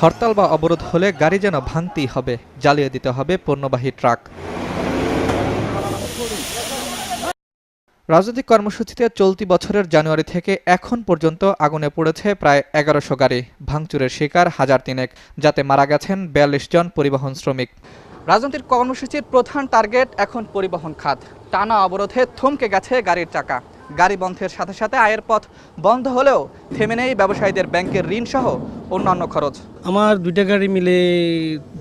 হরতাল বা অবরোধ হলে গাড়ি যেন ভাঙতেই হবে, জ্বালিয়ে দিতে হবে পণ্যবাহী ট্রাক। রাজনৈতিক কর্মসূচিতে চলতি বছরের জানুয়ারি থেকে এখন পর্যন্ত আগুনে পড়েছে প্রায় ১১০০ গাড়ি, ভাঙচুরের শিকার হাজার তিনেক, যাতে মারা গেছেন ৪২ জন পরিবহন শ্রমিক। রাজনৈতিক কর্মসূচির প্রধান টার্গেট এখন পরিবহন খাত। টানা অবরোধে থমকে গেছে গাড়ির চাকা। গাড়ি বন্ধের সাথে সাথে আয়ের পথ বন্ধ হলেও থেমে নেই ব্যবসায়ীদের ব্যাংকের ঋণ সহ অন্যান্য খরচ। আমার দুইটা গাড়ি মিলে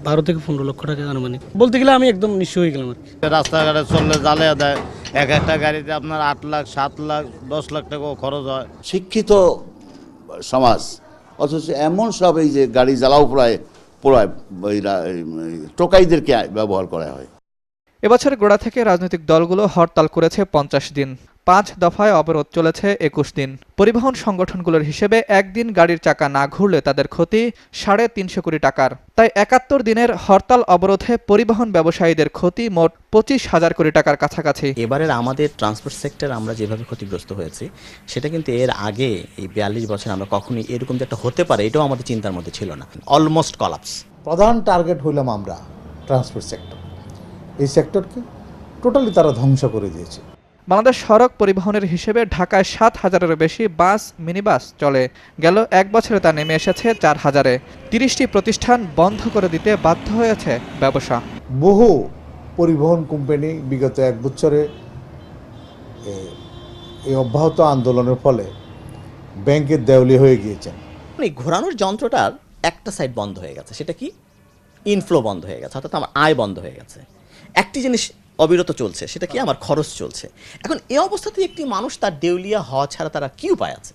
১২ থেকে ১৫ লক্ষ টাকা আনুমানিক। বলতে গেলে আমি একদম নিঃস্ব হয়ে গেলাম আর কি। রাস্তাঘাটে চললে জ্বালিয়ে দেয়, এক একটা গাড়িতে আপনার ৮ লাখ ৭ লাখ ১০ লাখ টাকাও খরচ হয়। শিক্ষিত সমাজ অথচ এমন সব এই যে গাড়ি জ্বালাও পোড়ায় টোকাইদেরকে ব্যবহার করা হয়। এবছর গোড়া থেকে রাজনৈতিক দলগুলো হরতাল করেছে ৫০ দিন, ৫ দফায় অবরোধ চলেছে ২১ দিন। পরিবহন সংগঠনগুলোর হিসেবে একদিন গাড়ির চাকা না ঘুরলে তাদের ক্ষতি ৩৫০ কোটি টাকার। তাই ৭১ দিনের হরতাল অবরোধে পরিবহন ব্যবসায়ীদের ক্ষতি মোট ২৫,০০০ কোটি টাকার কাছাকাছি। এবারের আমাদের ট্রান্সপোর্ট সেক্টর আমরা যেভাবে ক্ষতিগ্রস্ত হয়েছি, সেটা কিন্তু এর আগে এই ৪২ বছর আমরা কখনোই এরকম যে একটা হতে পারে এটাও আমাদের চিন্তার মধ্যে ছিল না। Almost collapse. প্রধান টার্গেট হইলাম আমরা ট্রান্সপোর্ট সেক্টর। এই সেক্টরকে টোটালি তারা ধ্বংস করে দিয়েছে। বাংলাদেশ সড়ক পরিবহনের হিসেবে ঢাকায় ৭,০০০-এরও বেশি বাস, মিনিবাস চলে। গেল এক বছরে তা নেমে এসেছে ৪,০০০-এ। ৩০টি প্রতিষ্ঠান বন্ধ করে দিতে বাধ্য হয়েছে ব্যবসা। বহু পরিবহন কোম্পানি বিগত এক বছরে এই অব্যাহত আন্দোলনের ফলে ব্যাংকের দেউলিয়া হয়ে গিয়েছেন। এই ঘোরানোর যন্ত্রটার একটা সাইড বন্ধ হয়ে গেছে, সেটা কি? ইনফ্লো বন্ধ হয়ে গেছে, অর্থাৎ আমার আয় বন্ধ হয়ে গেছে। একটি জিনিস অবিরত চলছে, সেটা কি? আমার খরচ চলছে। এখন এই অবস্থাতে একটি মানুষ তার দেউলিয়া হওয়া ছাড়া তারা কি উপায় আছে?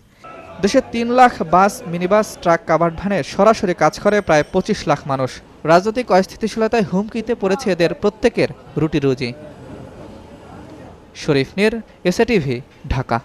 দেশে ৩ লাখ বাস, মিনিবাস, ট্রাক, কাভার্ড ভ্যানে সরাসরি কাজ করে প্রায় ২৫ লাখ মানুষ। রাজনৈতিক অস্থিতিশীলতায় হুমকিতে পড়েছে এদের প্রত্যেকের রুটি রুজি। শরীফ নীর, এসএ টিভি, ঢাকা।